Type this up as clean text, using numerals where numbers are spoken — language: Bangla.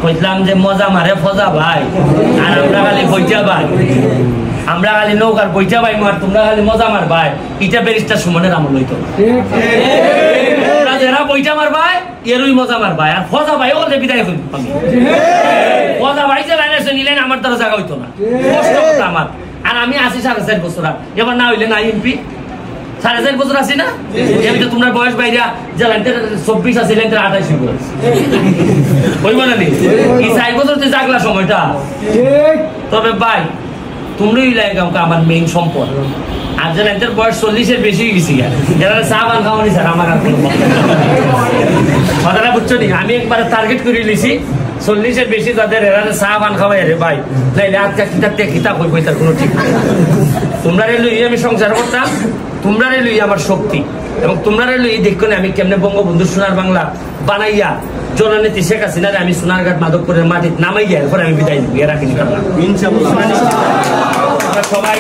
কইলাম যে মজা মারে ফজা ভাই আর আমরা খালি বইটা ভাই আমরা খালি নৌকার বইটা ভাই মার তোমরা খালি মজা মার ভাই এটা ব্যারিস্টার সুমনের আমল হইতো তোমরা যারা বইটা মার ভাই এরই মজা মার ভাই আর ফজা ভাই ওলে বিদায় করি আমি ফজা ভাই যে লাইনে শুনিলেন আমার দ্বারা জায়গা হইতো না কষ্ট কথা আমার আর আমি আছি 4.5 বছর এবার না হইলে না এমপি 4.5 বছর আছি না এমনি তোমরা বয়স বাইরা যে লাইনটা 24 আছে লাইনটা 28 বছর হইব না নি এই 4 বছর তো জাগলা সময়টা তবে ভাই তোমরাই লাগাও আমার মেইন সম্পদ আর যে লাইনটার বয়স 40 এর বেশি গেছি এরা চা বান খাওয়ানি স্যার আমার আর কোনো কথাটা বুঝছো নি আমি একবার টার্গেট করে লিছি 40 এর বেশি যাদের এরা চা বান খাওয়াই রে ভাই নাইলে আজকে কিতাব হইব তার কোনো ঠিক তোমরা লই আমি সংসার করতাম তোমরা লই আমার শক্তি এবং তোমরা লই দেখো না আমি কেমনে বঙ্গবন্ধু সোনার বাংলা বানাইয়া জননেত্রী শেখ হাসিনারে আমি সোনারঘাট মাধবপুরের মাটিতে নামাইয়া এরপর আমি বিদায় নিব এরা কিন্তু ইনশাআল্লাহ সবাই